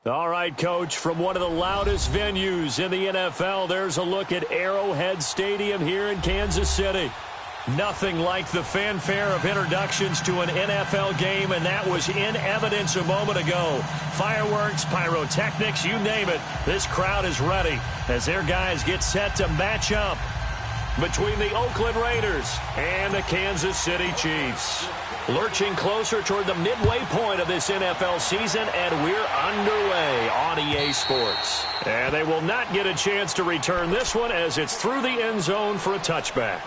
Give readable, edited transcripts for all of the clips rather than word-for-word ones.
All right, Coach, from one of the loudest venues in the NFL, there's a look at Arrowhead Stadium here in Kansas City. Nothing like the fanfare of introductions to an NFL game, and that was in evidence a moment ago. Fireworks, pyrotechnics, you name it. This crowd is ready as their guys get set to match up between the Oakland Raiders and the Kansas City Chiefs. Lurching closer toward the midway point of this NFL season, and we're underway on EA Sports. And they will not get a chance to return this one as it's through the end zone for a touchback.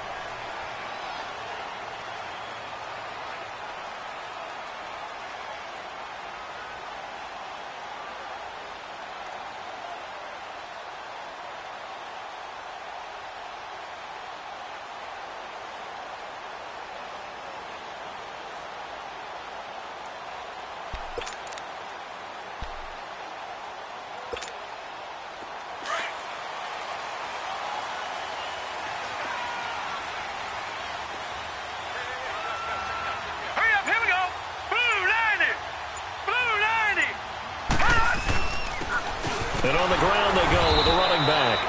And on the ground they go with a running back.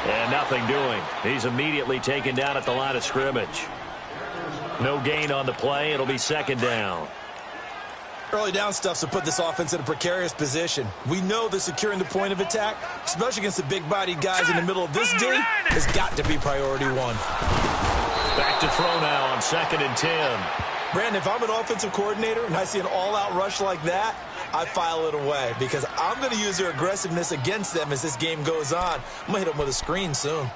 And nothing doing. He's immediately taken down at the line of scrimmage. No gain on the play. It'll be second down. Early down stuff to put this offense in a precarious position. We know that securing the point of attack, especially against the big-bodied guys in the middle of this D, has got to be priority one. Back to throw now on 2nd and 10. Brandon, if I'm an offensive coordinator and I see an all-out rush like that, I file it away because I'm going to use their aggressiveness against them as this game goes on. I'm going to hit them with a screen soon.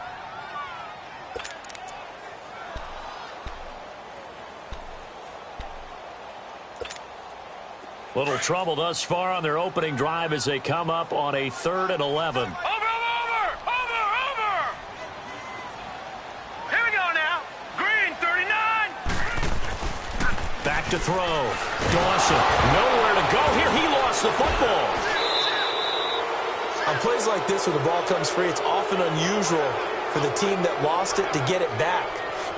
Little trouble thus far on their opening drive as they come up on a 3rd and 11. Over! Here we go now. Green, 39. Back to throw. Dawson, nowhere to go here. He lost the football. On plays like this where the ball comes free, it's often unusual for the team that lost it to get it back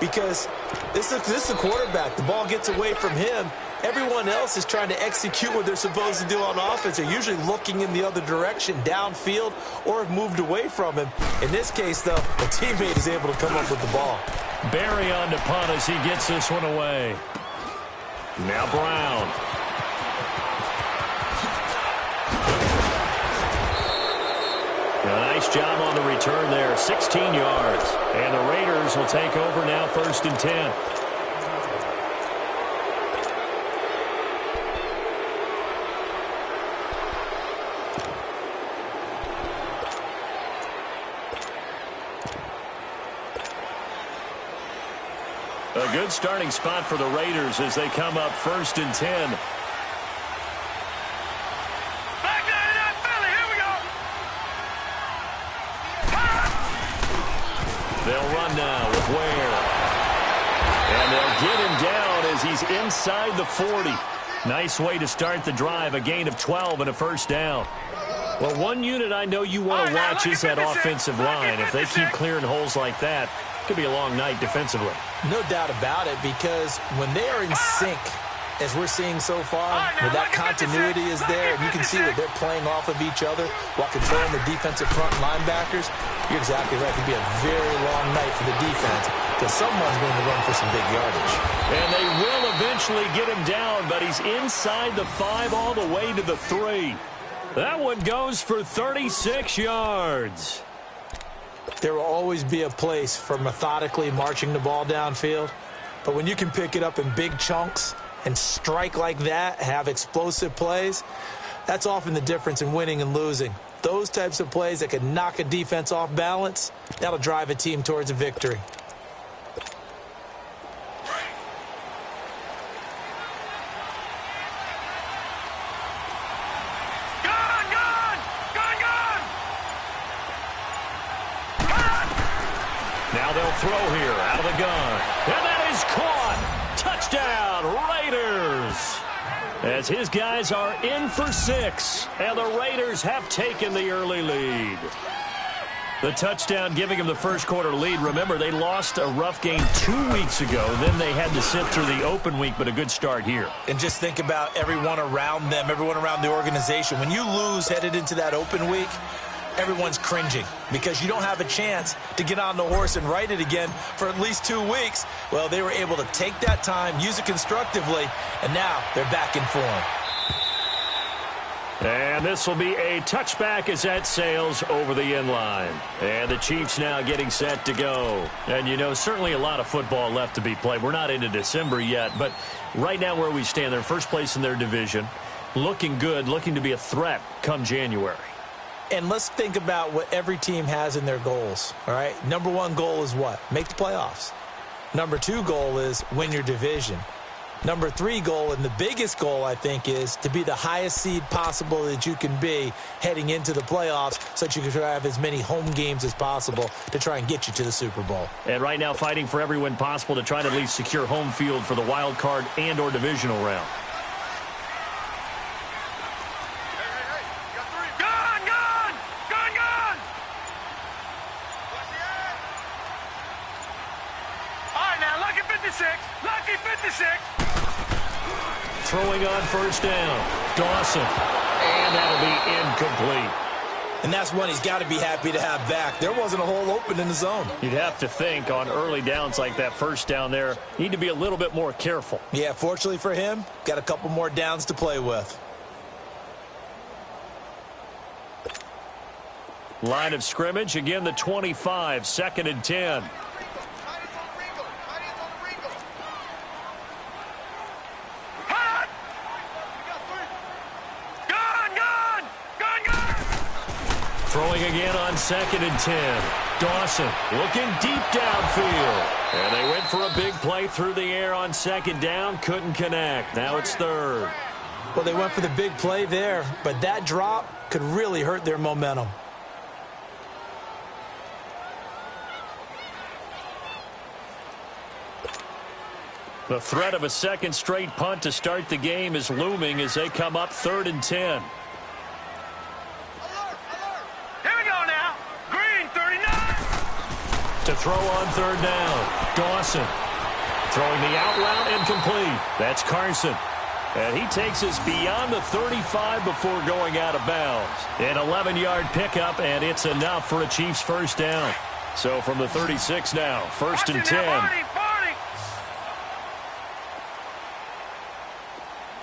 because this is the quarterback. The ball gets away from him. Everyone else is trying to execute what they're supposed to do on offense. They're usually looking in the other direction, downfield, or have moved away from him. In this case, though, a teammate is able to come up with the ball. Barry on to punt as he gets this one away. Now Brown. A nice job on the return there, 16 yards. And the Raiders will take over now 1st and 10. A good starting spot for the Raiders as they come up 1st and 10. Back down to Philly. Here we go. They'll run now with Ware. And they'll get him down as he's inside the 40. Nice way to start the drive, a gain of 12 and a 1st down. Well, one unit I know you want to watch is that offensive line. If they keep clearing holes like that, it could be a long night defensively. No doubt about it, because when they are in sync, as we're seeing so far, where that continuity is there, and you can see that they're playing off of each other while controlling the defensive front linebackers, you're exactly right. It could be a very long night for the defense because someone's going to run for some big yardage. And they will eventually get him down, but he's inside the 5 all the way to the 3. That one goes for 36 yards. There will always be a place for methodically marching the ball downfield, but when you can pick it up in big chunks and strike like that, have explosive plays, that's often the difference in winning and losing. Those types of plays that can knock a defense off balance, that'll drive a team towards a victory. Now they'll throw here out of the gun. And that is caught. Touchdown, Raiders. As his guys are in for 6, and the Raiders have taken the early lead. The touchdown giving them the first quarter lead. Remember, they lost a rough game 2 weeks ago. Then they had to sit through the open week, but a good start here. And just think about everyone around them, everyone around the organization. When you lose headed into that open week, everyone's cringing because you don't have a chance to get on the horse and ride it again for at least 2 weeks. Well, they were able to take that time, use it constructively, and now they're back in form. And this will be a touchback as that sails over the end line. And the Chiefs now getting set to go. And, you know, certainly a lot of football left to be played. We're not into December yet, but right now where we stand, they're first place in their division, looking good, looking to be a threat come January. And let's think about what every team has in their goals, all right? Number one goal is what? Make the playoffs. Number two goal is win your division. Number three goal, and the biggest goal, I think, is to be the highest seed possible that you can be heading into the playoffs so that you can have as many home games as possible to try and get you to the Super Bowl. And right now fighting for every win possible to try to at least secure home field for the wild card and or divisional round. Lucky 56. Throwing on first down. Dawson. And that'll be incomplete. And that's one he's got to be happy to have back. There wasn't a hole open in the zone. You'd have to think on early downs like that first down there, need to be a little bit more careful. Yeah, fortunately for him, got a couple more downs to play with. Line of scrimmage, again the 25, 2nd and 10. Throwing again on 2nd and 10. Dawson looking deep downfield. And they went for a big play through the air on 2nd down. Couldn't connect. Now it's 3rd. Well, they went for the big play there, but that drop could really hurt their momentum. The threat of a second straight punt to start the game is looming as they come up 3rd and 10. To throw on 3rd down. Dawson throwing the out route incomplete. That's Carson. And he takes us beyond the 35 before going out of bounds. An 11-yard pickup, and it's enough for a Chiefs first down. So from the 36 now, 1st and 10.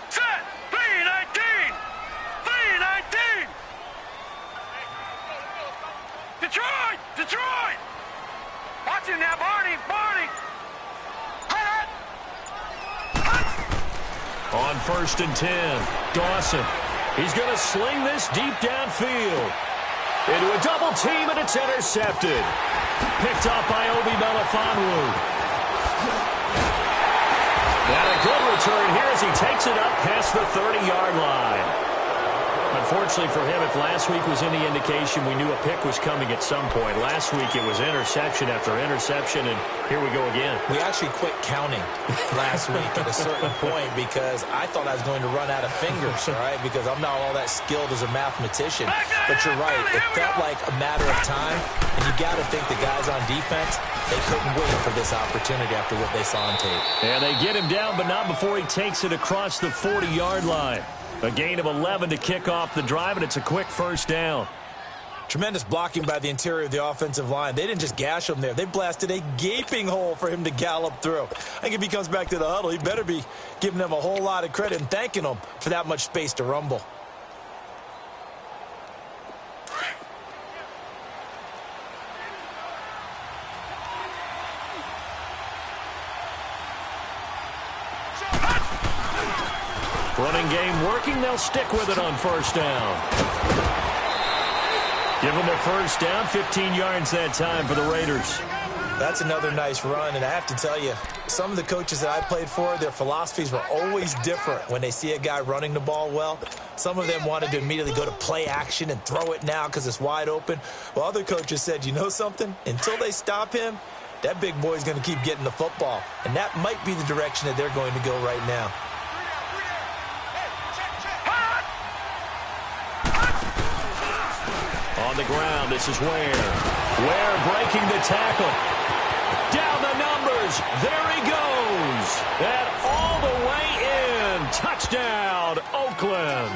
Set. 3-19. 3-19. Detroit. Detroit. Watch him now, Barney! Barney! On 1st and 10, Dawson. He's going to sling this deep downfield. Into a double team, and it's intercepted. Picked up by Obi Melifonwu. And a good return here as he takes it up past the 30-yard line. Unfortunately for him, if last week was any indication, we knew a pick was coming at some point. Last week it was interception after interception, and here we go again. We actually quit counting last week at a certain point because I thought I was going to run out of fingers, all right, because I'm not all that skilled as a mathematician. But you're right. It felt like a matter of time, and you got to think the guys on defense, they couldn't wait for this opportunity after what they saw on tape. And they get him down, but not before he takes it across the 40-yard line. A gain of 11 to kick off the drive, and it's a quick first down. Tremendous blocking by the interior of the offensive line. They didn't just gash him there. They blasted a gaping hole for him to gallop through. I think if he comes back to the huddle, he better be giving them a whole lot of credit and thanking them for that much space to rumble. Running game working. They'll stick with it on first down. Give them their first down. 15 yards that time for the Raiders. That's another nice run, and I have to tell you, some of the coaches that I played for, their philosophies were always different when they see a guy running the ball well. Some of them wanted to immediately go to play action and throw it now because it's wide open. Well, other coaches said, you know something? Until they stop him, that big boy's going to keep getting the football, and that might be the direction that they're going to go right now. On the ground, this is Ware. Ware breaking the tackle. Down the numbers. There he goes. And all the way in. Touchdown, Oakland.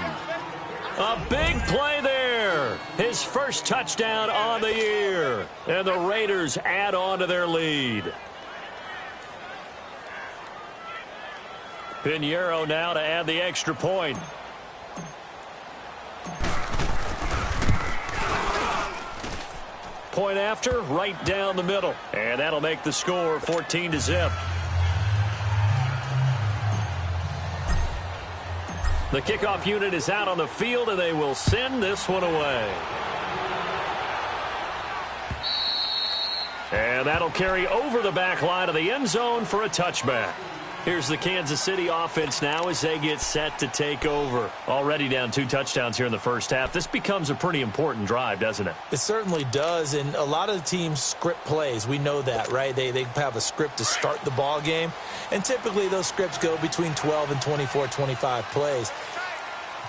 A big play there. His first touchdown on the year. And the Raiders add on to their lead. Pinheiro now to add the extra point. Point after, right down the middle. And that'll make the score 14-0. The kickoff unit is out on the field, and they will send this one away. And that'll carry over the back line of the end zone for a touchback. Here's the Kansas City offense now as they get set to take over. Already down 2 touchdowns here in the first half. This becomes a pretty important drive, doesn't it? It certainly does, and a lot of the teams script plays. We know that, right? They have a script to start the ball game, and typically those scripts go between 12 and 24, 25 plays.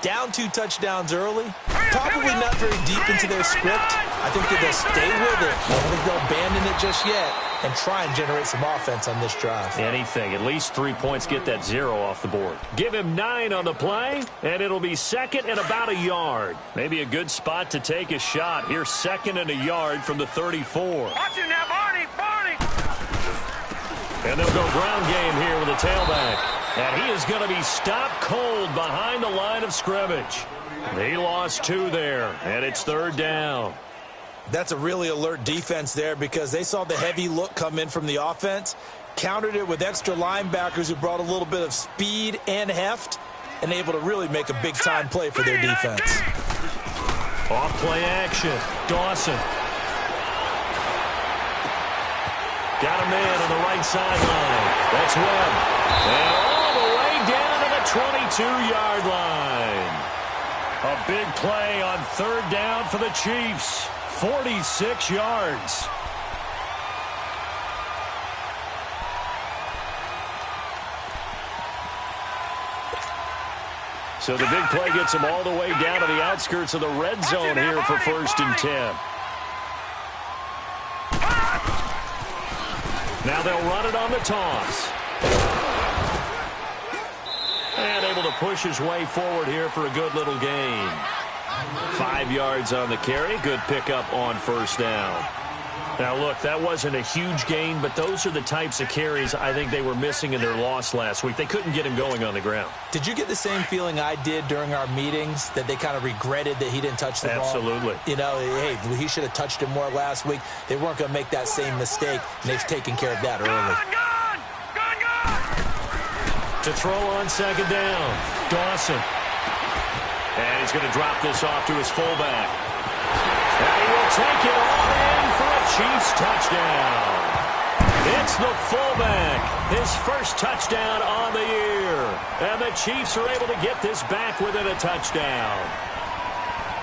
Down 2 touchdowns early, probably not very deep into their script. I think that they'll stay with it. I don't think they'll abandon it just yet and try and generate some offense on this drive. Anything. At least 3 points, get that 0 off the board. Give him 9 on the play, and it'll be second and about a yard. Maybe a good spot to take a shot. Here's second and a yard from the 34. Watch it now, Barney, Barney. And they'll go ground game here with a tailback. And he is going to be stopped cold behind the line of scrimmage. He lost 2 there, and it's third down. That's a really alert defense there because they saw the heavy look come in from the offense, countered it with extra linebackers who brought a little bit of speed and heft, and able to really make a big-time play for their defense. Off play action. Dawson. Got a man on the right sideline. That's Webb. And all the way down to the 22-yard line. A big play on third down for the Chiefs. 46 yards. So the big play gets them all the way down to the outskirts of the red zone here for 1st and 10. Now they'll run it on the toss. And able to push his way forward here for a good little gain. 5 yards on the carry. Good pickup on first down. Now, look, that wasn't a huge gain, but those are the types of carries I think they were missing in their loss last week. They couldn't get him going on the ground. Did you get the same feeling I did during our meetings, that they kind of regretted that he didn't touch the ball? Absolutely. You know, hey, he should have touched it more last week. They weren't going to make that same mistake, and they've taken care of that early. To throw on second down, Dawson. And he's going to drop this off to his fullback. And he will take it all in for a Chiefs touchdown. It's the fullback, his first touchdown on the year. And the Chiefs are able to get this back within a touchdown.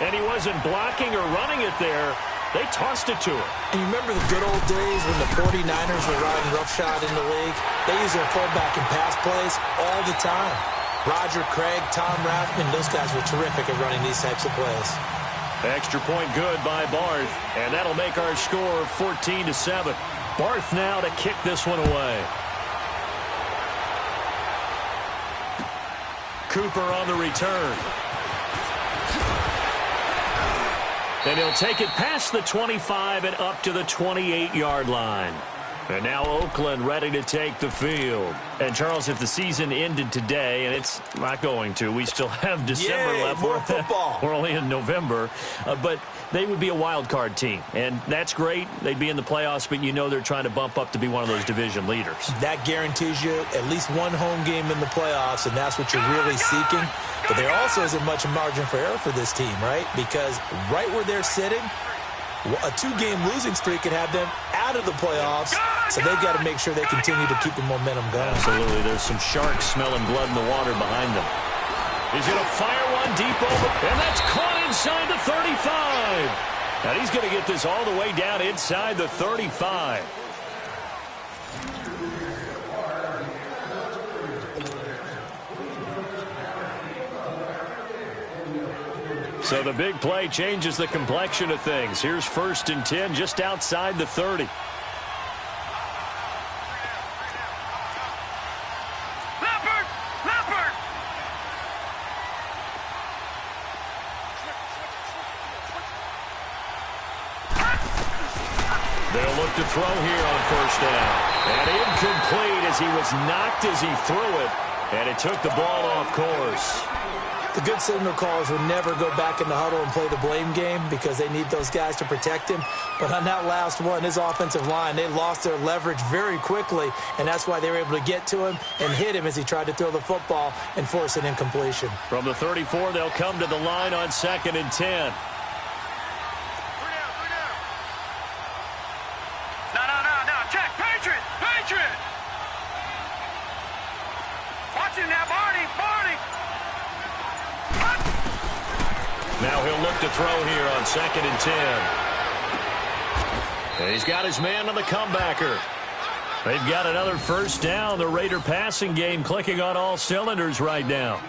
And he wasn't blocking or running it there. They tossed it to him. And you remember the good old days when the 49ers were riding roughshod in the league? They used their fullback in pass plays all the time. Roger Craig, Tom Rathman, those guys were terrific at running these types of plays. Extra point good by Barth, and that'll make our score 14-7. Barth now to kick this one away. Cooper on the return. And he'll take it past the 25 and up to the 28-yard line. And now Oakland ready to take the field. And, Charles, if the season ended today, and it's not going to, we still have December left. More football. We're only in November. But they would be a wild card team. And that's great. They'd be in the playoffs, but you know they're trying to bump up to be one of those division leaders. That guarantees you at least one home game in the playoffs, and that's what you're really seeking. But there also isn't much margin for error for this team, right? Because right where they're sitting, a 2-game losing streak could have them out of the playoffs, so they've got to make sure they continue to keep the momentum going. Absolutely. There's some sharks smelling blood in the water behind them. He's going to fire one deep over, and that's caught inside the 35. And he's going to get this all the way down inside the 35. So the big play changes the complexion of things. Here's 1st and 10 just outside the 30. They'll look to throw here on 1st down. And incomplete as he was knocked as he threw it. And it took the ball off course. The good signal callers would never go back in the huddle and play the blame game because they need those guys to protect him. But on that last one, his offensive line, they lost their leverage very quickly, and that's why they were able to get to him and hit him as he tried to throw the football and force an incompletion. From the 34, they'll come to the line on 2nd and 10. No. Check. Patriot. Watch him now, Barney. Now he'll look to throw here on 2nd and 10. And he's got his man on the comebacker. They've got another 1st down. The Raider passing game clicking on all cylinders right now.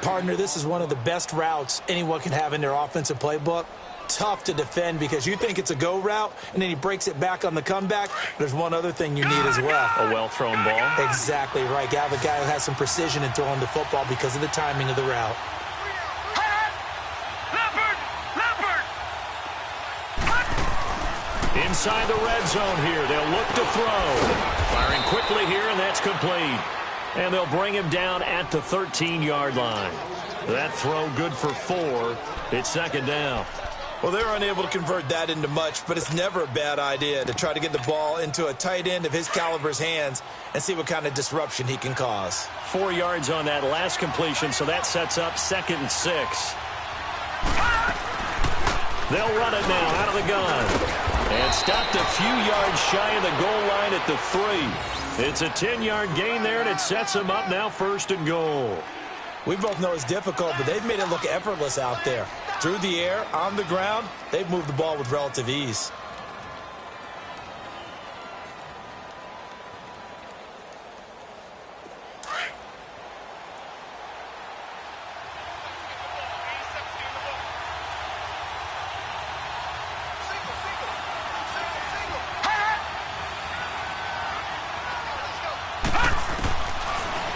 Partner, this is one of the best routes anyone can have in their offensive playbook. Tough to defend because you think it's a go route, and then he breaks it back on the comeback. There's one other thing you need as well. A well-thrown ball. Exactly right. You have a guy who has some precision in throwing the football because of the timing of the route. Inside the red zone here. They'll look to throw. Firing quickly here, and that's complete. And they'll bring him down at the 13-yard line. That throw good for 4. It's 2nd down. Well, they were unable to convert that into much, but it's never a bad idea to try to get the ball into a tight end of his caliber's hands and see what kind of disruption he can cause. 4 yards on that last completion, so that sets up 2nd and 6. They'll run it now out of the gun. And stopped a few yards shy of the goal line at the 3. It's a 10-yard gain there, and it sets them up now 1st and goal. We both know it's difficult, but they've made it look effortless out there. Through the air, on the ground, they've moved the ball with relative ease.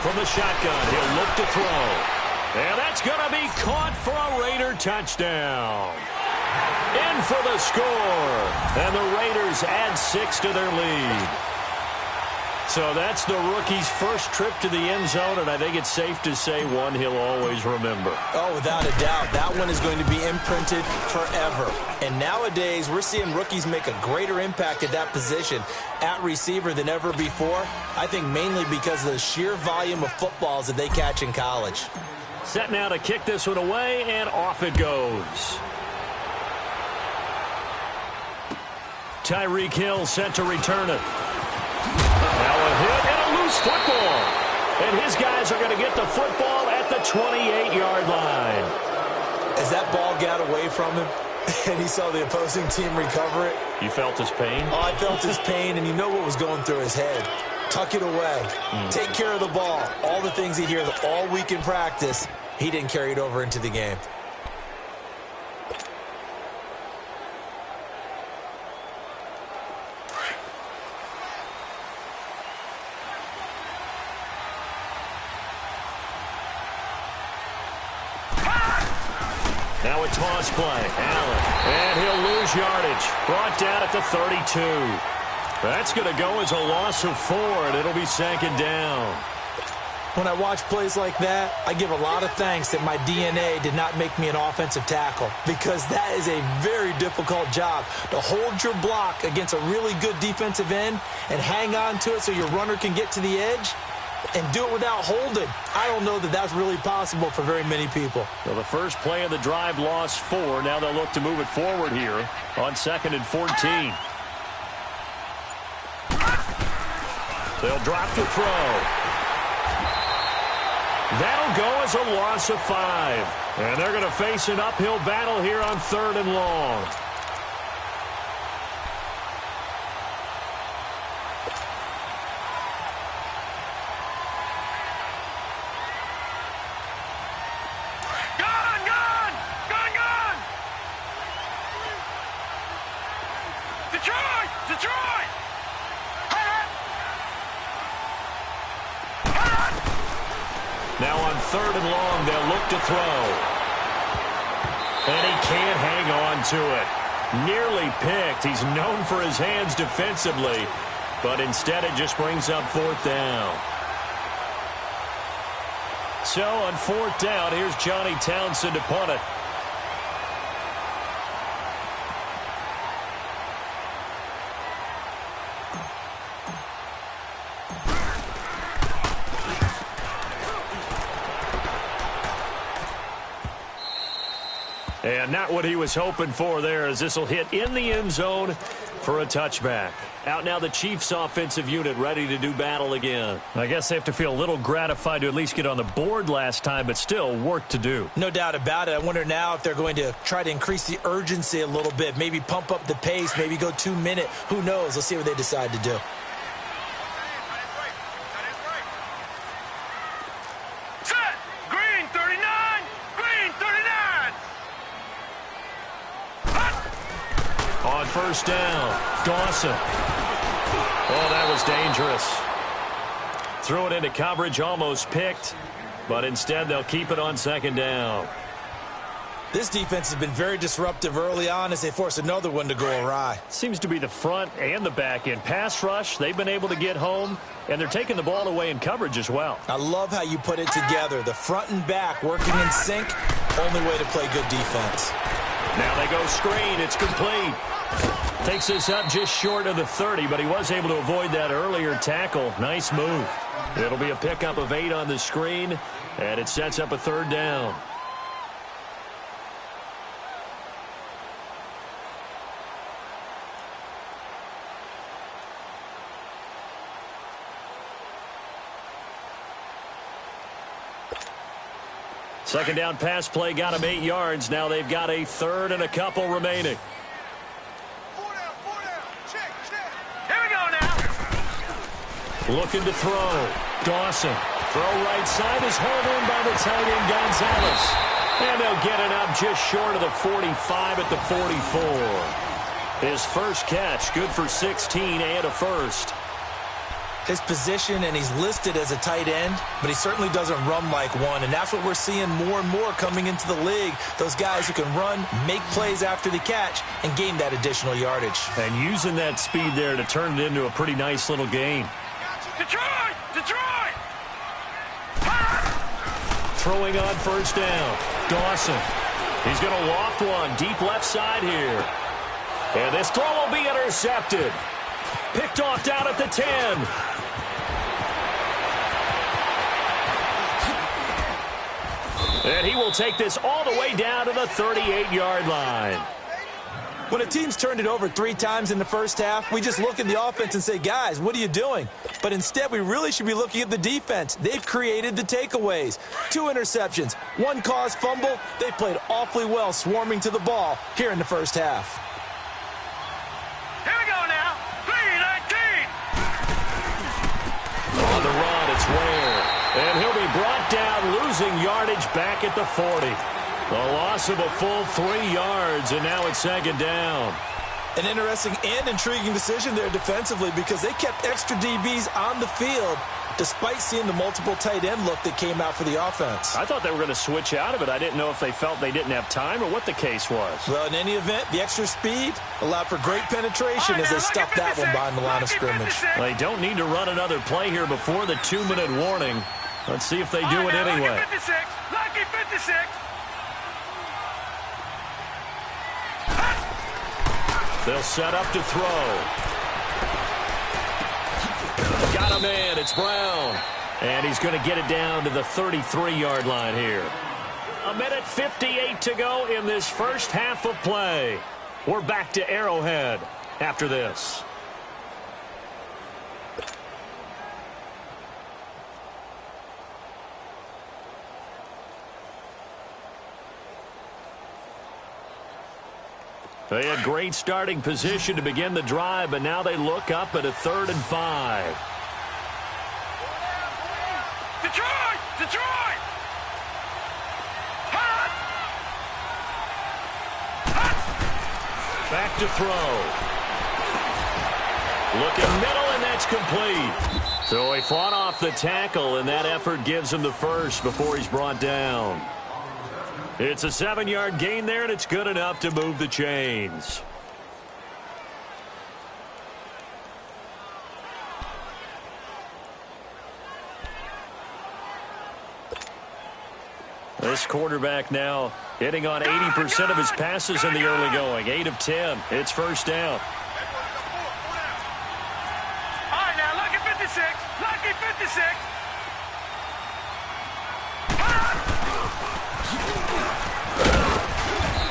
From the shotgun, he'll look to throw. And that's going to be caught for a Raider touchdown. In for the score. And the Raiders add 6 to their lead. So that's the rookie's first trip to the end zone, and I think it's safe to say one he'll always remember. Oh, without a doubt. That one is going to be imprinted forever. And nowadays, we're seeing rookies make a greater impact at that position at receiver than ever before. I think mainly because of the sheer volume of footballs that they catch in college. Set now to kick this one away, and off it goes. Tyreek Hill set to return it. Now a hit and a loose football. And his guys are going to get the football at the 28-yard line. As that ball got away from him and he saw the opposing team recover it. You felt his pain? Oh, I felt his pain, and you know what was going through his head. Tuck it away. Take care of the ball. All the things he hears all week in practice, he didn't carry it over into the game. Now a toss play. Allen. And he'll lose yardage. Brought down at the 32. That's going to go as a loss of 4, and it'll be 2nd down. When I watch plays like that, I give a lot of thanks that my DNA did not make me an offensive tackle, because that is a very difficult job to hold your block against a really good defensive end and hang on to it so your runner can get to the edge and do it without holding. I don't know that that's really possible for very many people. So the first play of the drive lost 4. Now they'll look to move it forward here on 2nd and 14. They'll drop the throw. That'll go as a loss of 5. And they're going to face an uphill battle here on 3rd and long. Gun! Now on 3rd and long, they'll look to throw. And he can't hang on to it. Nearly picked. He's known for his hands defensively, but instead it just brings up 4th down. So on 4th down, here's Johnny Townsend to punt it. And not what he was hoping for there, as this will hit in the end zone for a touchback. Out now the Chiefs offensive unit ready to do battle again. I guess they have to feel a little gratified to at least get on the board last time, but still work to do. No doubt about it. I wonder now if they're going to try to increase the urgency a little bit, maybe pump up the pace, maybe go 2-minute. Who knows? Let's see what they decide to do. Set! Green 39! Green 39! On 1st down, Dawson. Oh, that was dangerous. Threw it into coverage, almost picked, but instead they'll keep it on 2nd down. This defense has been very disruptive early on as they force another one to go awry. Seems to be the front and the back end. Pass rush, they've been able to get home, and they're taking the ball away in coverage as well. I love how you put it together. The front and back working in sync, only way to play good defense. Now they go screen. It's complete. Takes this up just short of the 30, but he was able to avoid that earlier tackle. Nice move. It'll be a pickup of 8 on the screen, and it sets up a 3rd down. Second down pass play got him 8 yards. Now they've got a 3rd and a couple remaining. 4 down. Check. Here we go now. Looking to throw. Dawson. Throw right side is hauled in by the tight end Gonzalez. And they'll get it up just short of the 45 at the 44. His first catch, good for 16 and a first. His position, and he's listed as a tight end, but he certainly doesn't run like one, and that's what we're seeing more and more coming into the league. Those guys who can run, make plays after the catch, and gain that additional yardage. And using that speed there to turn it into a pretty nice little game. Detroit! Throwing on 1st down. Dawson. He's going to loft one deep left side here. And this throw will be intercepted. Picked off down at the 10. And he will take this all the way down to the 38-yard line. When a team's turned it over 3 times in the first half, we just look at the offense and say, guys, what are you doing? But instead, we really should be looking at the defense. They've created the takeaways. 2 interceptions, 1 caused fumble. They played awfully well swarming to the ball here in the first half. Here we go now. 3-19. On the run, it's Ware. And he'll be brought down, losing yardage back at the 40. A loss of a full 3 yards, and now it's 2nd down. An interesting and intriguing decision there defensively because they kept extra DBs on the field despite seeing the multiple tight end look that came out for the offense. I thought they were going to switch out of it. I didn't know if they felt they didn't have time or what the case was. Well, in any event, the extra speed allowed for great penetration as they stuffed that one behind the line of scrimmage. Well, they don't need to run another play here before the 2-minute warning. Let's see if they do it anyway. Lucky 56. They'll set up to throw. Got a man. It's Brown. And he's going to get it down to the 33-yard line here. 1:58 to go in this first half of play. We're back to Arrowhead after this. They had great starting position to begin the drive, but now they look up at a 3rd and 5. Detroit! Back to throw. Looking middle, and that's complete. So he fought off the tackle, and that effort gives him the first before he's brought down. It's a 7-yard gain there, and it's good enough to move the chains. This quarterback now hitting on 80% of his passes in the early going. 8 of 10. It's first down. All right, now, lucky 56. Lucky 56.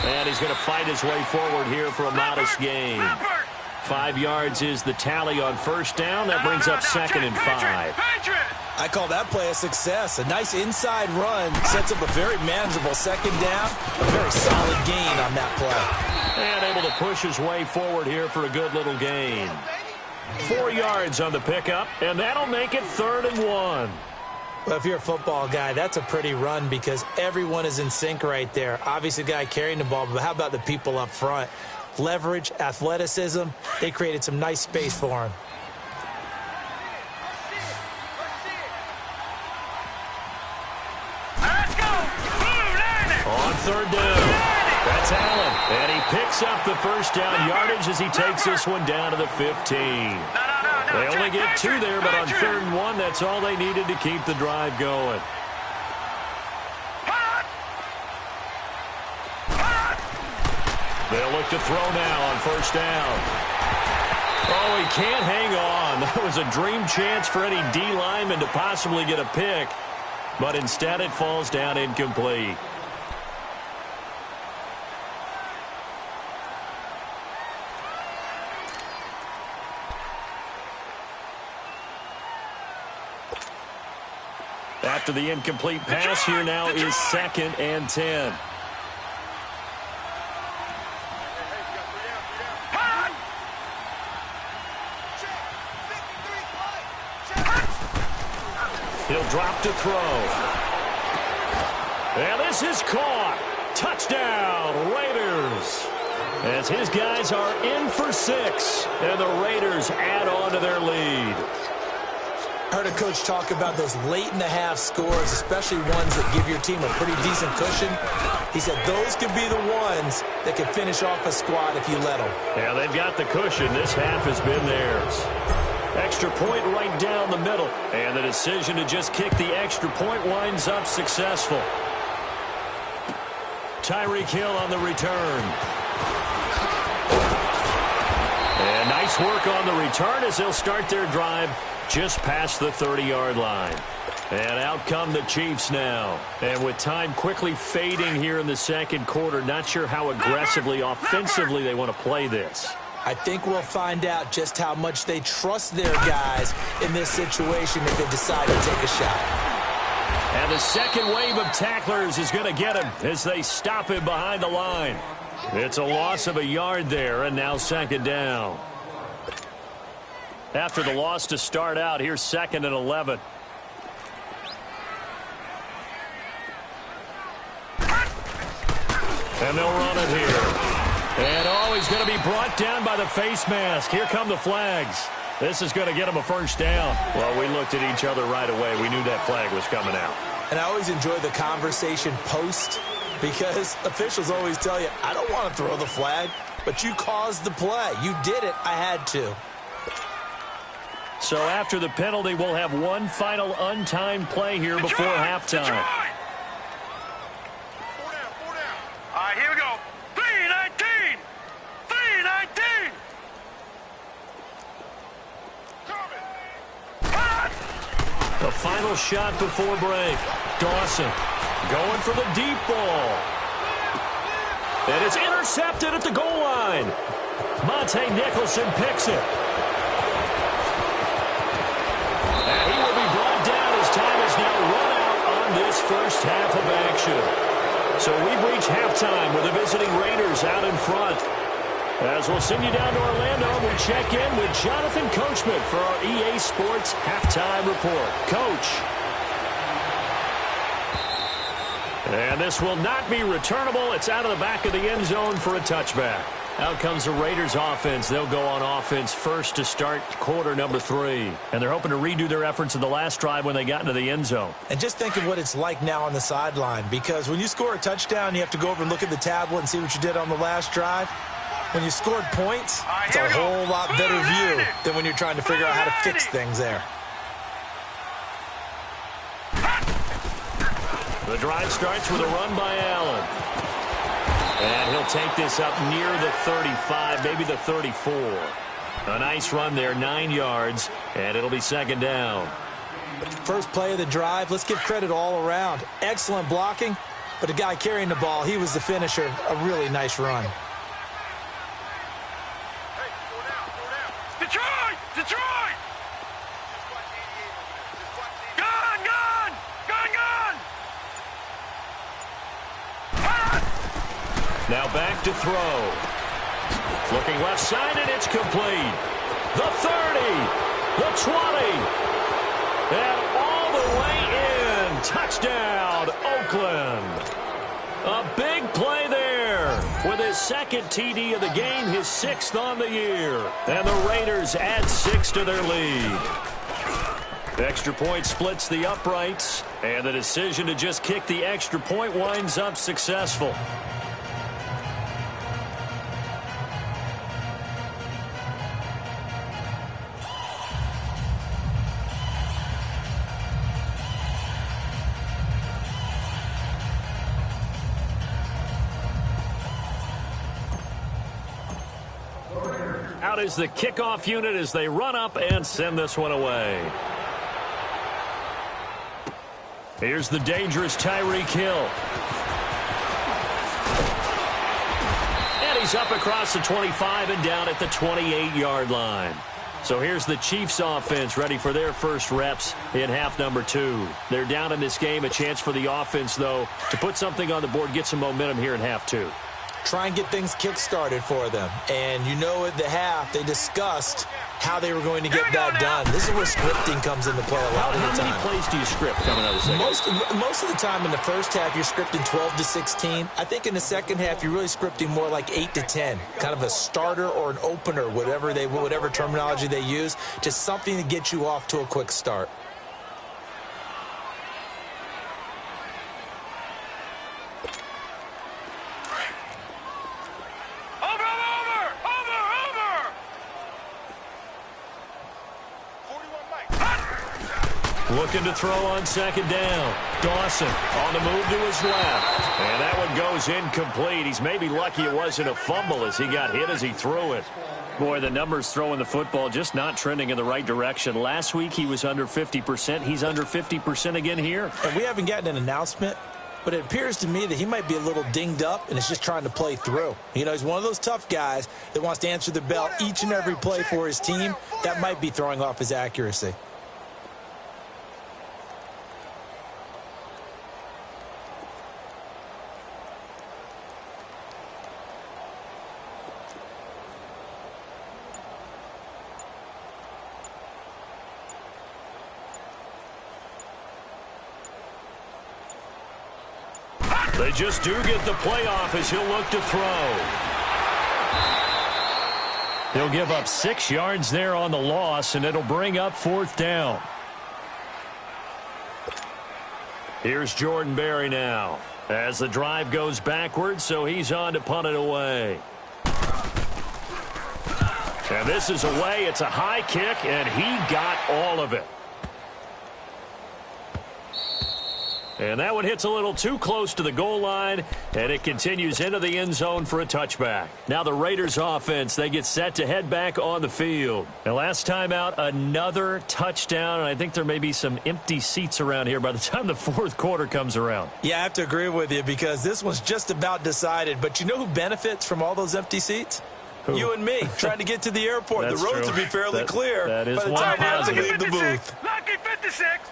And he's going to fight his way forward here for a modest gain. 5 yards is the tally on first down. That brings up second and 5. I call that play a success. A nice inside run sets up a very manageable second down. A very solid gain on that play. And able to push his way forward here for a good little gain. 4 yards on the pickup, and that'll make it 3rd and 1. Well, if you're a football guy, that's a pretty run because everyone is in sync right there. Obviously, the guy carrying the ball, but how about the people up front? Leverage, athleticism, they created some nice space for him. On 3rd down, that's Allen, and he picks up the first down yardage as he takes this one down to the 15. They only get 2 there, but on 3rd and 1, that's all they needed to keep the drive going. They'll look to throw now on first down. Oh, he can't hang on. That was a dream chance for any D lineman to possibly get a pick, but instead it falls down incomplete. After the incomplete pass, here now is 2nd and 10. He'll drop to throw. And this is caught. Touchdown, Raiders. As his guys are in for 6, and the Raiders add on to their lead. I heard a coach talk about those late-in-the-half scores, especially ones that give your team a pretty decent cushion. He said those could be the ones that could finish off a squad if you let them. Yeah, they've got the cushion. This half has been theirs. Extra point right down the middle. And the decision to just kick the extra point winds up successful. Tyreek Hill on the return. And nice work on the return as they'll start their drive just past the 30-yard line. And out come the Chiefs now. And with time quickly fading here in the second quarter, not sure how aggressively, offensively they want to play this. I think we'll find out just how much they trust their guys in this situation if they decide to take a shot. And the second wave of tacklers is going to get him as they stop him behind the line. It's a loss of a yard there, and now 2nd down. After the loss to start out, here's 2nd and 11. And they'll run it here. And oh, he's going to be brought down by the face mask. Here come the flags. This is going to get him a first down. Well, we looked at each other right away. We knew that flag was coming out. And I always enjoy the conversation post because officials always tell you, I don't want to throw the flag, but you caused the play. You did it. I had to. So after the penalty, we'll have one final untimed play here before halftime. 4 down. All right, here we go. 3-19. 3-19. The final shot before break. Dawson going for the deep ball. And it's intercepted at the goal line. Monte Nicholson picks it. And he will be brought down as time is now run out on this first half of action. So we've reached halftime with the visiting Raiders out in front. As we'll send you down to Orlando, we check in with Jonathan Coachman for our EA Sports Halftime Report. Coach. And this will not be returnable. It's out of the back of the end zone for a touchback. Out comes the Raiders offense. They'll go on offense first to start quarter number 3. And they're hoping to redo their efforts in the last drive when they got into the end zone. And just think of what it's like now on the sideline, because when you score a touchdown, you have to go over and look at the tablet and see what you did on the last drive. When you scored points, it's a whole lot better view than when you're trying to figure out how to fix things there. The drive starts with a run by Allen. And he'll take this up near the 35, maybe the 34. A nice run there, 9 yards, and it'll be second down. First play of the drive, let's give credit all around. Excellent blocking, but the guy carrying the ball, he was the finisher. A really nice run. Detroit! Detroit! Gone! Gone! Gone! Gone! Now back to throw. Looking left side, and it's complete. The 30, the 20, and all the way in. Touchdown, Oakland. A big play there with his second TD of the game, his 6th on the year. And the Raiders add 6 to their lead. The extra point splits the uprights, and the decision to just kick the extra point winds up successful. Out is the kickoff unit as they run up and send this one away. Here's the dangerous Tyreek Hill. And he's up across the 25 and down at the 28-yard line. So here's the Chiefs offense ready for their first reps in half number 2. They're down in this game. A chance for the offense, though, to put something on the board, get some momentum here in half 2. Try and get things kick-started for them. And you know at the half, they discussed how they were going to get that done. This is where scripting comes into play a lot of the time. How many plays do you script coming out of the second? Most of the time in the first half, you're scripting 12 to 16. I think in the second half, you're really scripting more like 8 to 10. Kind of a starter or an opener, whatever terminology they use. Just something to get you off to a quick start. Looking to throw on second down. Dawson on the move to his left. And that one goes incomplete. He's maybe lucky it wasn't a fumble as he got hit as he threw it. Boy, the numbers throwing the football just not trending in the right direction. Last week he was under 50%. He's under 50% again here. And we haven't gotten an announcement, but it appears to me that he might be a little dinged up and is just trying to play through. You know, he's one of those tough guys that wants to answer the bell each and every play for his team. That might be throwing off his accuracy. They just do get the playoff as he'll look to throw. He'll give up 6 yards there on the loss, and it'll bring up 4th down. Here's Jordan Berry now as the drive goes backwards, so he's on to punt it away. And this is away. It's a high kick, and he got all of it. And that one hits a little too close to the goal line, and it continues into the end zone for a touchback. Now the Raiders offense, they get set to head back on the field. And last time out, another touchdown, and I think there may be some empty seats around here by the time the 4th quarter comes around. Yeah, I have to agree with you because this one's just about decided. But you know who benefits from all those empty seats? Who? You and me, trying to get to the airport. The roads will be fairly clear that is by the time we have to Lucky leave the 56. booth. Lucky 56.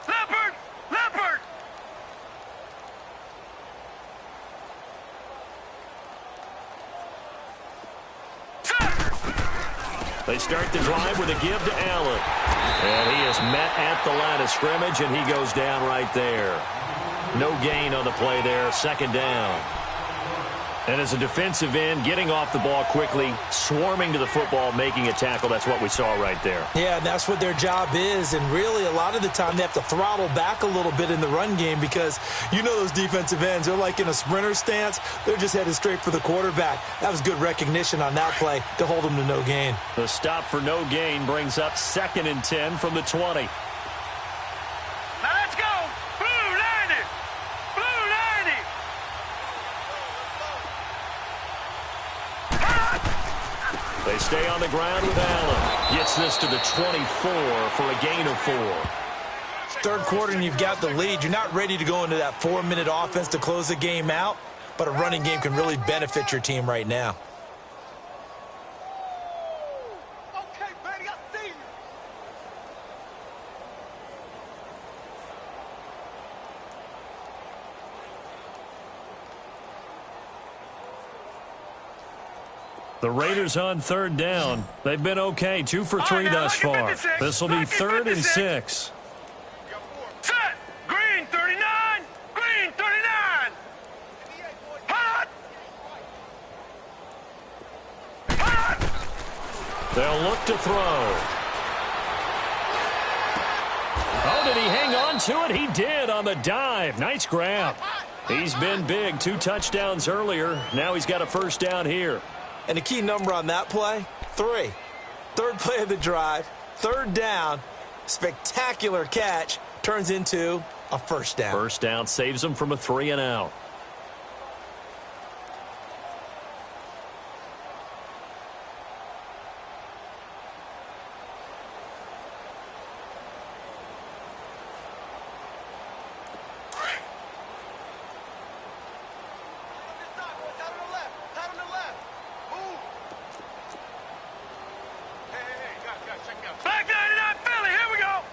Leopard! Leopard! They start the drive with a give to Allen. And he is met at the line of scrimmage, and he goes down right there. No gain on the play there, second down. And as a defensive end, getting off the ball quickly, swarming to the football, making a tackle, that's what we saw right there. Yeah, and that's what their job is. And really, a lot of the time, they have to throttle back a little bit in the run game because you know those defensive ends, they're like in a sprinter stance. They're just headed straight for the quarterback. That was good recognition on that play to hold them to no gain. The stop for no gain brings up 2nd and 10 from the 20. Now let's go. Blue 90. Blue 90. They stay on the ground with Allen. Gets this to the 24 for a gain of 4. Third quarter and you've got the lead. You're not ready to go into that 4-minute offense to close the game out, but a running game can really benefit your team right now. Okay, buddy, I see you. The Raiders on 3rd down. They've been okay, 2 for 3 now, thus look at far. 56. This will be Look at 3rd and 56. 6. Set. Green 39. Green 39. Hot. Hot. They'll look to throw. Oh, did he hang on to it? He did on the dive. Nice grab. He's been big. 2 touchdowns earlier. Now he's got a 1st down here. And the key number on that play, 3. Third play of the drive, 3rd down, spectacular catch, turns into a 1st down. 1st down saves him from a 3 and out. Back 99 Philly, here we go.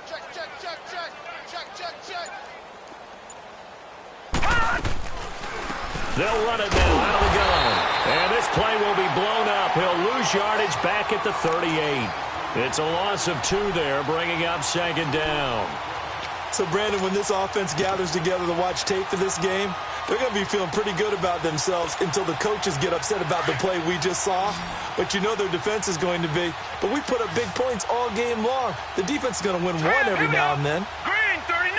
Check. They'll run it now out of the gun. And this play will be blown up. He'll lose yardage back at the 38. It's a loss of 2 there, bringing up 2nd down. So, Brandon, when this offense gathers together to watch tape for this game, they're going to be feeling pretty good about themselves until the coaches get upset about the play we just saw. But you know their defense is going to be. But we put up big points all game long. The defense is going to win one every now and then. Green 39.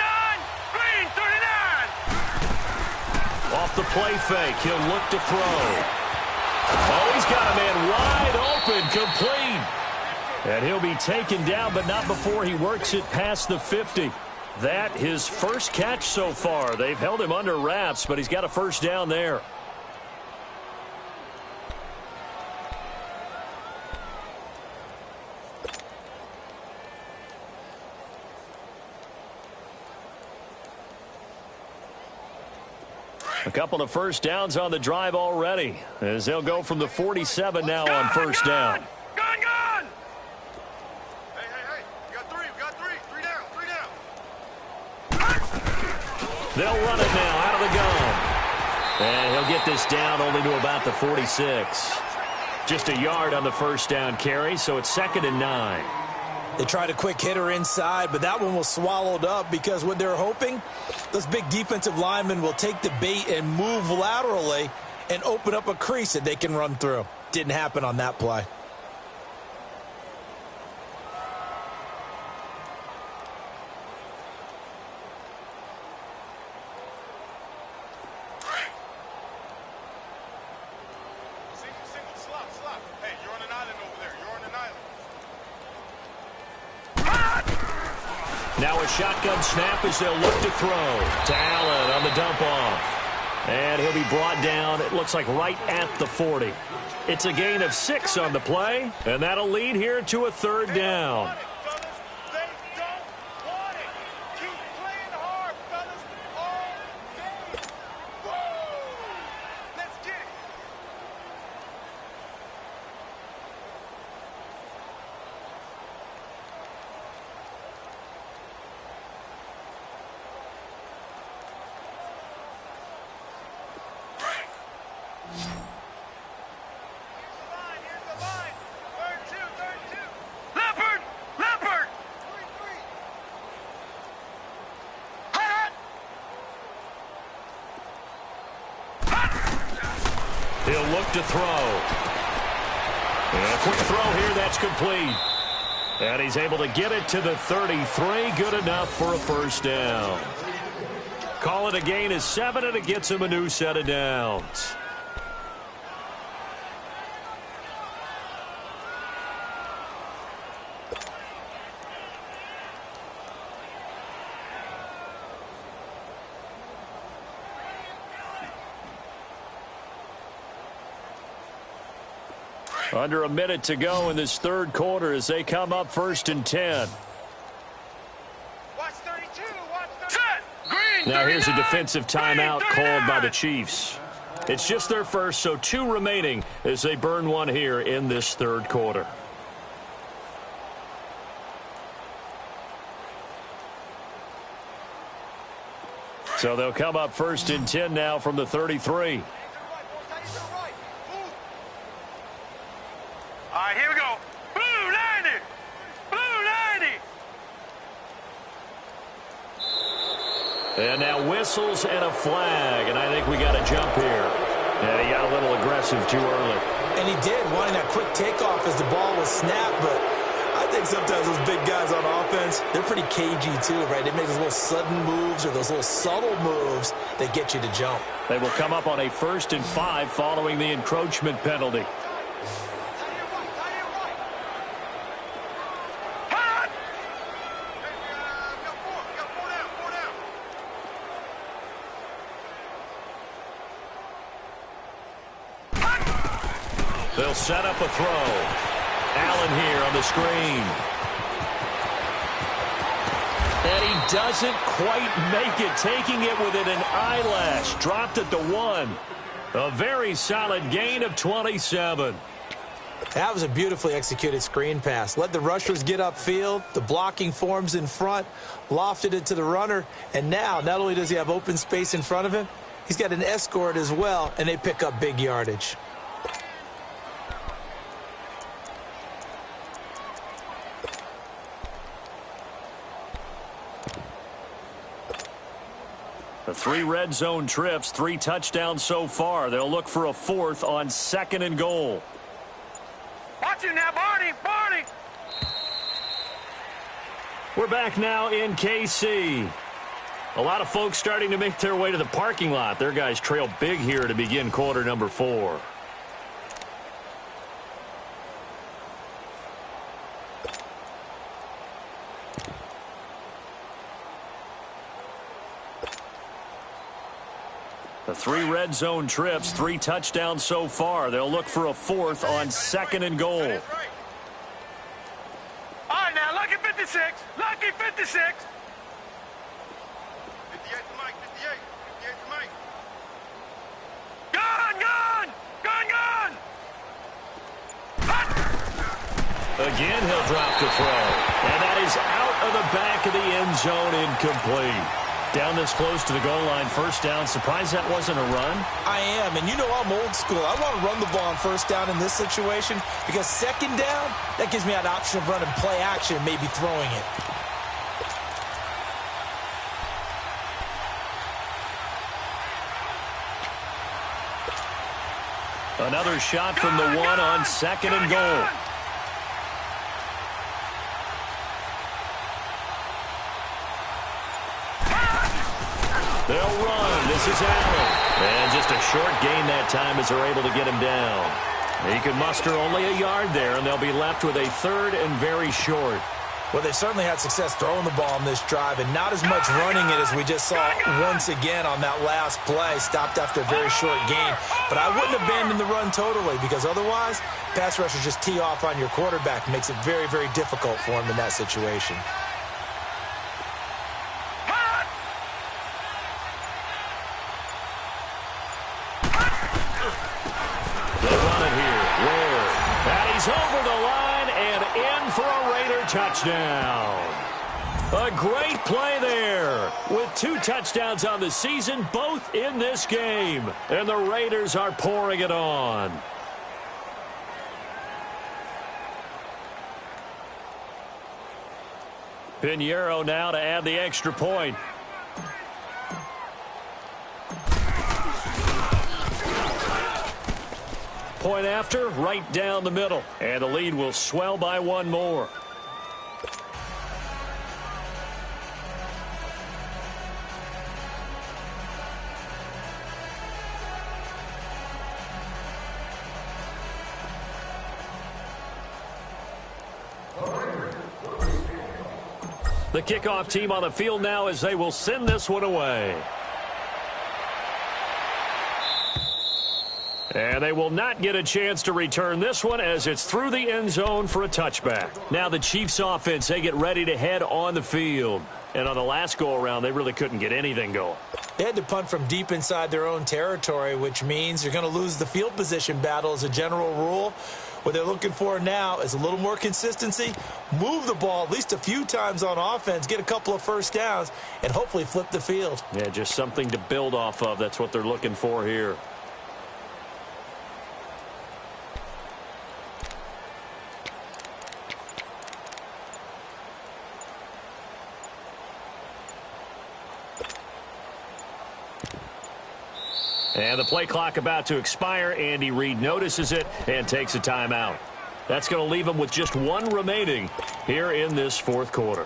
Green 39. Off the play fake, he'll look to throw. Oh, he's got a man wide open, complete. And he'll be taken down, but not before he works it past the 50. That his first catch so far. They've held him under wraps, but he's got a 1st down there. A couple of 1st downs on the drive already, as they'll go from the 47 now on 1st down. Gun. Hey. We got 3. 3 down. They'll run it now out of the gun. And he'll get this down only to about the 46. Just a yard on the 1st down carry, so it's 2nd and 9. They tried a quick hitter inside, but that one was swallowed up because what they're hoping, those big defensive linemen will take the bait and move laterally and open up a crease that they can run through. Didn't happen on that play. Single, slop. Hey, you're on an island over there. You're on an island. Now a shotgun snap as they'll look to throw to Allen on the dump off. And he'll be brought down, it looks like right at the 40. It's a gain of 6 on the play, and that'll lead here to a 3rd down. They don't want it. Keep playing hard, fellas. All game. Woo! Let's get it. Here's the line. Third and two. Leopard. He'll look to throw. And a quick throw here, that's complete. And he's able to get it to the 33. Good enough for a first down. Call it a gain of 7, and it gets him a new set of downs. Under a minute to go in this third quarter as they come up 1st and 10. Watch 32. Watch 32. Green. Now here's a 39. defensive timeout Green, called by the 39. Chiefs. It's just their first, so 2 remaining as they burn one here in this third quarter. So they'll come up 1st and 10 now from the 33. All right, here we go. Blue 90. Blue 90. And now whistles and a flag, and I think we got a jump here. And he got a little aggressive too early. And he did, wanting that quick takeoff as the ball was snapped, but I think sometimes those big guys on offense, they're pretty cagey too, right? They make those little sudden moves or those little subtle moves that get you to jump. They will come up on a 1st and 5 following the encroachment penalty. They'll set up a throw. Allen here on the screen. And he doesn't quite make it, taking it within an eyelash. Dropped it to 1. A very solid gain of 27. That was a beautifully executed screen pass. Let the rushers get upfield. The blocking forms in front. Lofted it to the runner. And now, not only does he have open space in front of him, he's got an escort as well, and they pick up big yardage. The 3 red zone trips, 3 touchdowns so far. They'll look for a 4th on 2nd and goal. Watch it now, Barney. Barney. We're back now in KC. A lot of folks starting to make their way to the parking lot. Their guys trail big here to begin quarter number 4. The 3 red zone trips, 3 touchdowns so far. They'll look for a 4th on 2nd and goal. That's right. All right, now, lucky 56. Lucky 56. 58 to Mike. 58. 58 to Mike. Gun, gun. Gun, gun. Again, he'll drop to throw. And that is out of the back of the end zone, incomplete. Down this close to the goal line, first down. Surprised that wasn't a run? I am, and you know I'm old school. I want to run the ball on first down in this situation because second down, that gives me an option of running play action and maybe throwing it. Another shot from the 1 on 2nd and goal. They'll run. This is Allen. And just a short gain that time as they're able to get him down. He can muster only a yard there, and they'll be left with a 3rd and very short. Well, they certainly had success throwing the ball on this drive, and not as much running it as we just saw once again on that last play. Stopped after a very short gain. But I wouldn't abandon the run totally because otherwise, pass rushers just tee off on your quarterback. Makes it very, very difficult for him in that situation. Over the line and in for a Raider touchdown. A great play there with 2 touchdowns on the season, both in this game. And the Raiders are pouring it on. Pinheiro now to add the extra point. point after, right down the middle. And the lead will swell by one more. The kickoff team on the field now as they will send this one away. And they will not get a chance to return this one as it's through the end zone for a touchback. Now the Chiefs offense, they get ready to head on the field. And on the last go-around, they really couldn't get anything going. They had to punt from deep inside their own territory, which means you're going to lose the field position battle as a general rule. What they're looking for now is a little more consistency, move the ball at least a few times on offense, get a couple of first downs, and hopefully flip the field. Yeah, just something to build off of. That's what they're looking for here. And the play clock about to expire. Andy Reid notices it and takes a timeout. That's going to leave him with just one remaining here in this fourth quarter.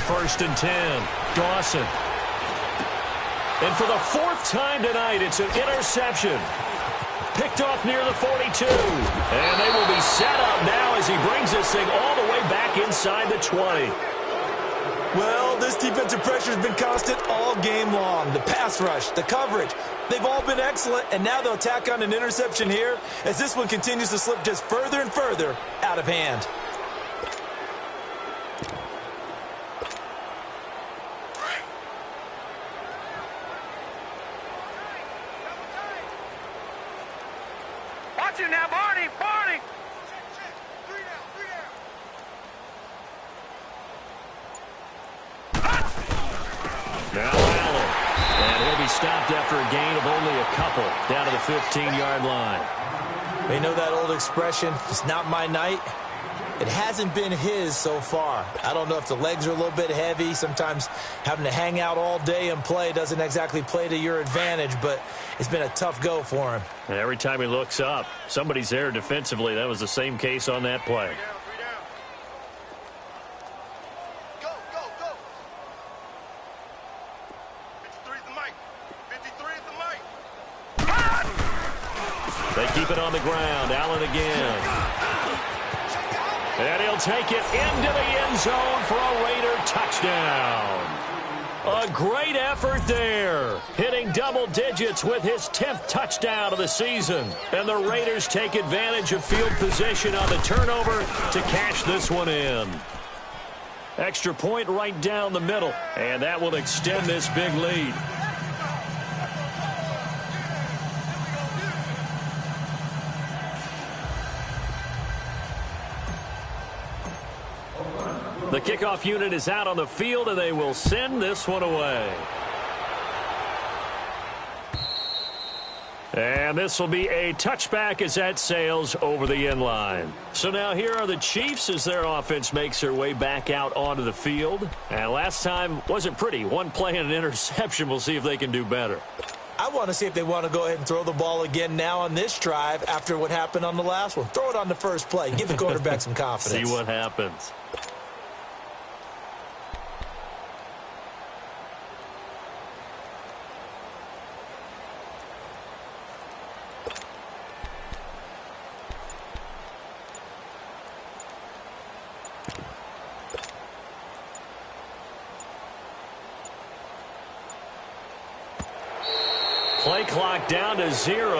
First and 10, Dawson. And for the fourth time tonight, it's an interception. Picked off near the 42. And they will be set up now as he brings this thing all the way back inside the 20. Well, this defensive pressure has been constant all game long. The pass rush, the coverage, they've all been excellent, and now they'll tack on an interception here as this one continues to slip just further and further out of hand. Now, Barney! Now Allen. And he'll be stopped after a gain of only a couple down to the 15-yard line. They know that old expression, it's not my night. It hasn't been his so far. I don't know if the legs are a little bit heavy. Sometimes having to hang out all day and play doesn't exactly play to your advantage, but it's been a tough go for him. And every time he looks up, somebody's there defensively. That was the same case on that play. Go! 53's the mic. 53 is the mic. They keep it on the ground. Allen again. And he'll take it into the end zone for a Raider touchdown. A great effort there. Hitting double digits with his 10th touchdown of the season. And the Raiders take advantage of field position on the turnover to cash this one in. Extra point right down the middle. And that will extend this big lead. The kickoff unit is out on the field, and they will send this one away. And this will be a touchback as that sails over the end line. So now here are the Chiefs as their offense makes their way back out onto the field. And last time wasn't pretty. One play and an interception. We'll see if they can do better. I want to see if they want to go ahead and throw the ball again now on this drive after what happened on the last one. Throw it on the first play. Give the quarterback some confidence. See what happens. Play clock down to 0,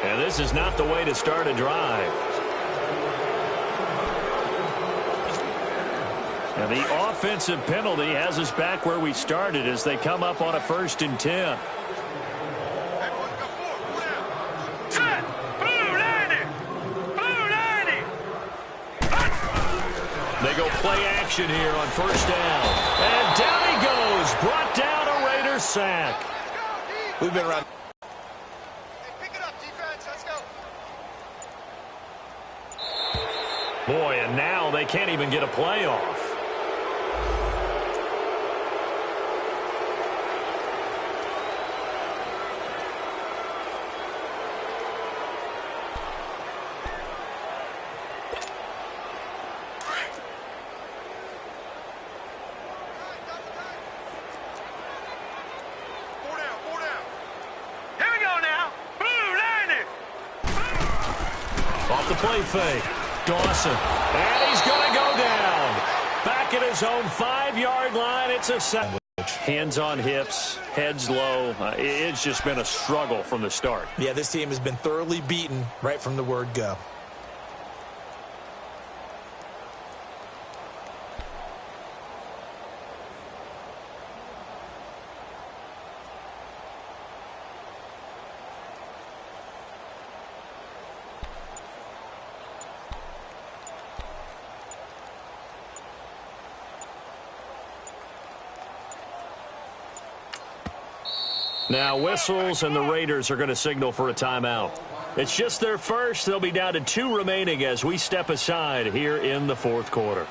and this is not the way to start a drive. And the offensive penalty has us back where we started as they come up on a 1st and 10. They go play action here on 1st down. And down he goes. Brought down a Raiders sack. We've been around. Pick it up, defense. Let's go. Boy, and now they can't even get a play off. Off the play fake. Dawson. And he's going to go down. Back at his own 5-yard line. It's a sack. Hands on hips, heads low. It's just been a struggle from the start. Yeah, this team has been thoroughly beaten right from the word go. Now whistles, and the Raiders are going to signal for a timeout. It's just their first. They'll be down to 2 remaining as we step aside here in the 4th quarter.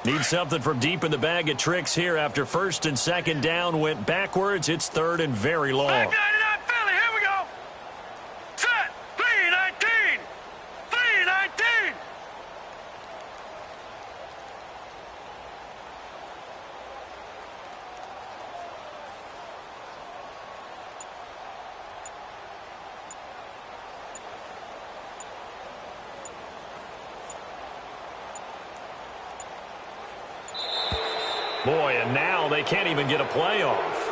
Need something from deep in the bag of tricks here after 1st and 2nd down went backwards. It's 3rd and very long. Boy, and now they can't even get a play off.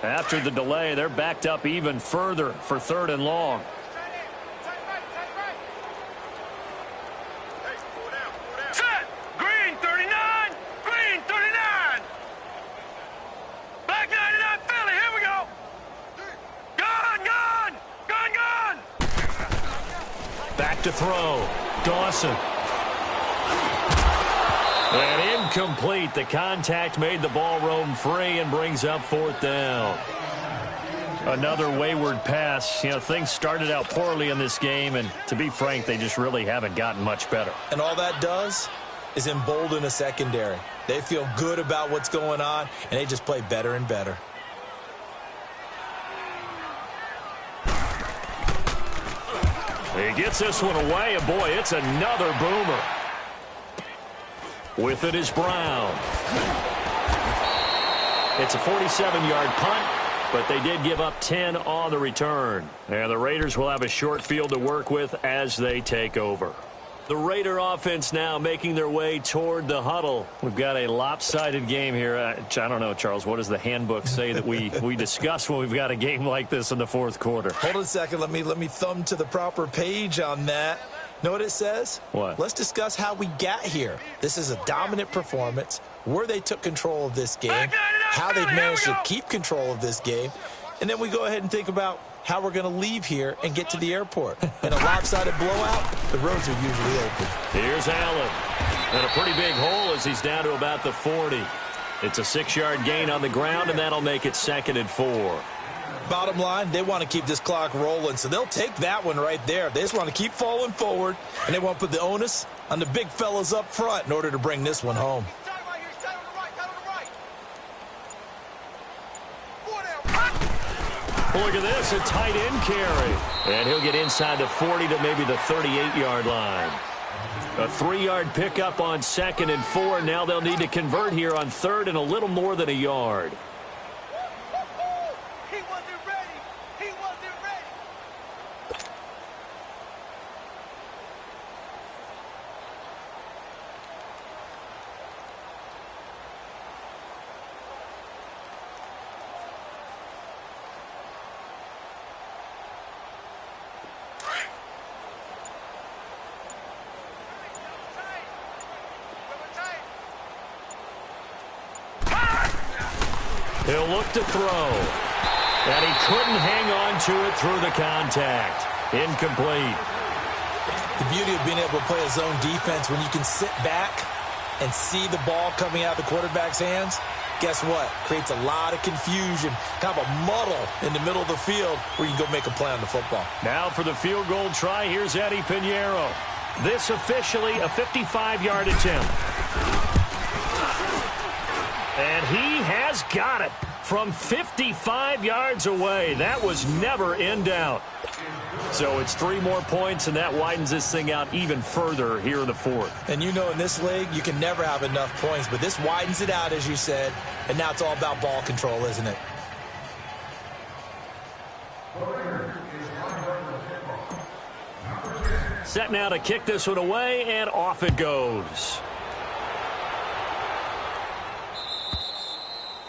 After the delay, they're backed up even further for 3rd and long. Set! Green 39! Green 39! Black 99 Philly, here we go! Gun, gun! Gun, gun! Back to throw. Dawson. And incomplete. The contact made the ball roam free and brings up 4th down. Another wayward pass. You know, things started out poorly in this game, and to be frank, they just really haven't gotten much better. And all that does is embolden a secondary. They feel good about what's going on, and they just play better and better. He gets this one away, and boy, it's another boomer. With it is Brown. It's a 47-yard punt, but they did give up 10 on the return. And the Raiders will have a short field to work with as they take over. The Raider offense now making their way toward the huddle. We've got a lopsided game here. I don't know, Charles, what does the handbook say that we discuss when we've got a game like this in the 4th quarter? Hold on a second. Let me thumb to the proper page on that. Know what it says? What? Let's discuss how we got here. This is a dominant performance, where they took control of this game, how they've managed to keep control of this game, and then we go ahead and think about how we're going to leave here and get to the airport. In a lopsided blowout, the roads are usually open. Here's Allen. And a pretty big hole as he's down to about the 40. It's a 6-yard gain on the ground, and that'll make it 2nd and 4. Bottom line, they want to keep this clock rolling, so they'll take that one right there. They just want to keep falling forward, and they want to put the onus on the big fellas up front in order to bring this one home. Look at this, a tight end carry. And he'll get inside the 40 to maybe the 38-yard line. A 3-yard pickup on 2nd and 4. Now they'll need to convert here on 3rd and a little more than a yard. He wasn't ready. He wasn't ready. He'll look to throw. And he couldn't hang on to it through the contact. Incomplete. The beauty of being able to play a zone defense when you can sit back and see the ball coming out of the quarterback's hands, guess what? Creates a lot of confusion, kind of a muddle in the middle of the field where you can go make a play on the football. Now for the field goal try, here's Eddie Pinheiro. This officially a 55-yard attempt. And he has got it from 55 yards away. That was never in doubt. So it's 3 more points, and that widens this thing out even further here in the 4th. And you know in this league, you can never have enough points, but this widens it out, as you said, and now it's all about ball control, isn't it? Set now to kick this one away, and off it goes.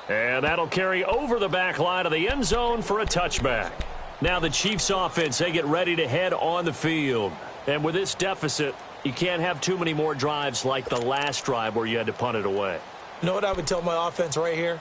And that'll carry over the back line of the end zone for a touchback. Now the Chiefs offense, they get ready to head on the field. And with this deficit, you can't have too many more drives like the last drive where you had to punt it away. You know what I would tell my offense right here?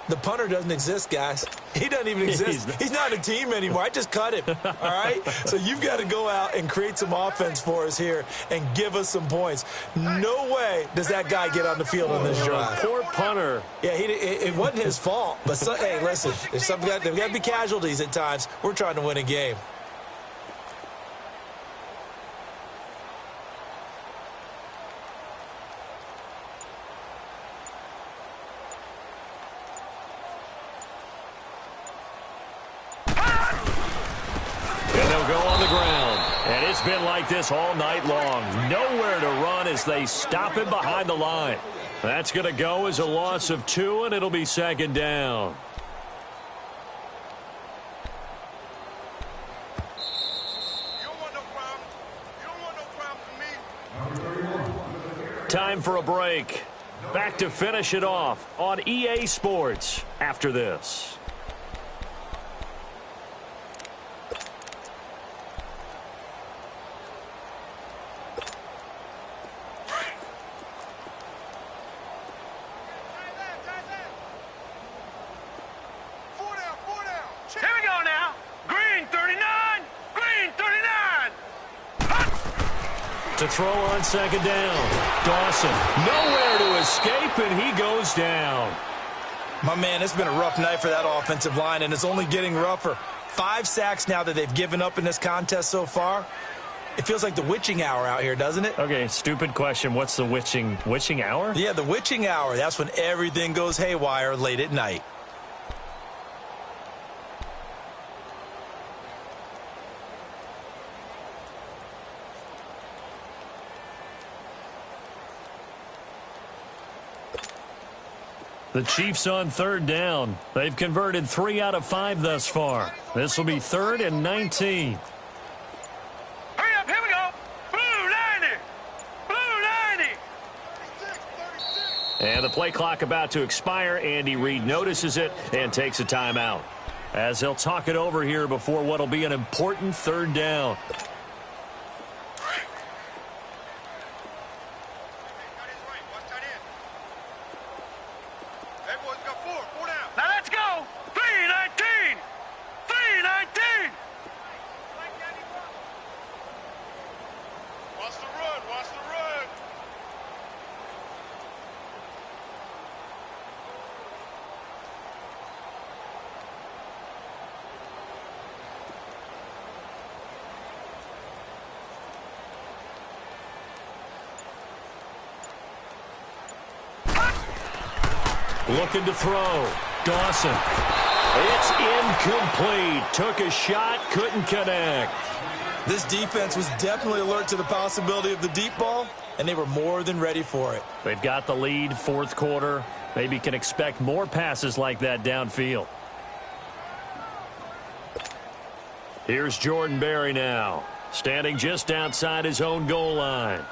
The punter doesn't exist, guys. He doesn't even exist. He's not a team anymore. I just cut him, all right? So you've got to go out and create some offense for us here and give us some points. No way does that guy get on the field on this drive. Poor punter. Yeah, it wasn't his fault. But, hey, listen, there's got to be casualties at times. We're trying to win a game. It's been like this all night long. Nowhere to run as they stop him behind the line. That's going to go as a loss of 2, and it'll be 2nd down. You don't want no problem. You don't want no problem from me. Time for a break. Back to finish it off on EA Sports after this. To throw on second down. Dawson nowhere to escape, and he goes down. My man, it's been a rough night for that offensive line, and it's only getting rougher. 5 sacks now that they've given up in this contest so far. It feels like the witching hour out here, doesn't it? Okay, stupid question. What's the witching hour? Yeah, the witching hour. That's when everything goes haywire late at night. The Chiefs on third down. They've converted 3 out of 5 thus far. This will be 3rd and 19. Hurry up, here we go. Blue 90. Blue 90. And the play clock about to expire. Andy Reid notices it and takes a timeout, as they'll talk it over here before what will be an important 3rd down. Now let's go. 319. 319. Watch the run. Watch the run. Looking to throw. Dawson. It's incomplete. Took a shot, couldn't connect. This defense was definitely alert to the possibility of the deep ball, and they were more than ready for it. They've got the lead, 4th quarter. Maybe can expect more passes like that downfield. Here's Jordan Berry now, standing just outside his own goal line.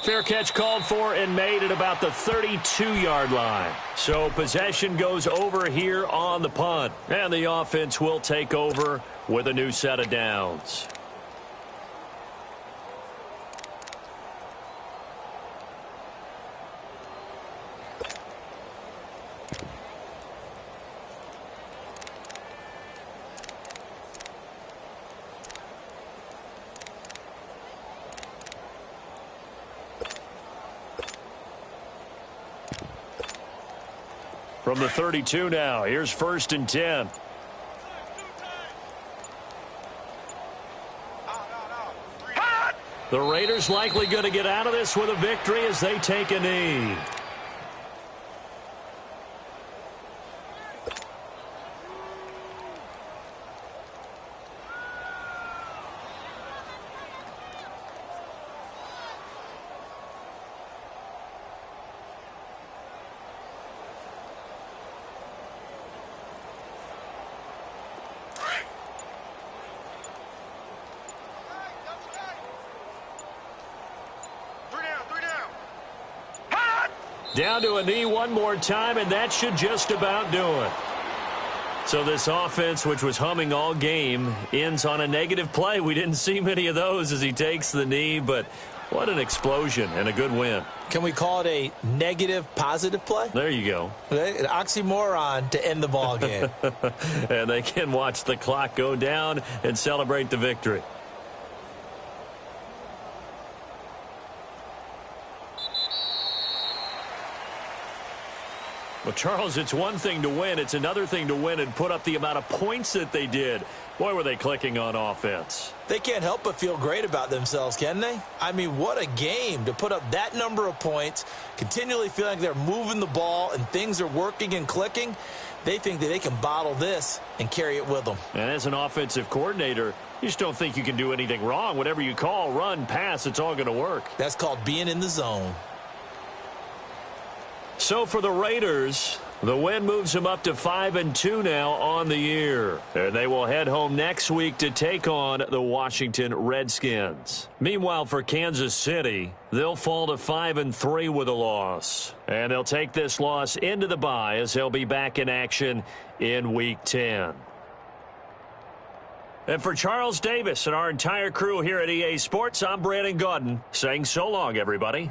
Fair catch called for and made at about the 32-yard line. So possession goes over here on the punt. And the offense will take over with a new set of downs. From the 32 now, here's 1st and 10. The Raiders likely going to get out of this with a victory as they take a knee. Down to a knee one more time, and that should just about do it. So this offense, which was humming all game, ends on a negative play. We didn't see many of those as he takes the knee, but what an explosion and a good win. Can we call it a negative positive play? There you go. An oxymoron to end the ball game. And they can watch the clock go down and celebrate the victory. Well, Charles, it's one thing to win. It's another thing to win and put up the amount of points that they did. Boy, were they clicking on offense. They can't help but feel great about themselves, can they? I mean, what a game to put up that number of points, continually feeling like they're moving the ball and things are working and clicking. They think that they can bottle this and carry it with them. And as an offensive coordinator, you just don't think you can do anything wrong. Whatever you call, run, pass, it's all going to work. That's called being in the zone. So for the Raiders, the win moves them up to 5-2 now on the year. And they will head home next week to take on the Washington Redskins. Meanwhile, for Kansas City, they'll fall to 5-3 with a loss. And they'll take this loss into the bye as they'll be back in action in Week 10. And for Charles Davis and our entire crew here at EA Sports, I'm Brandon Gaudin saying so long, everybody.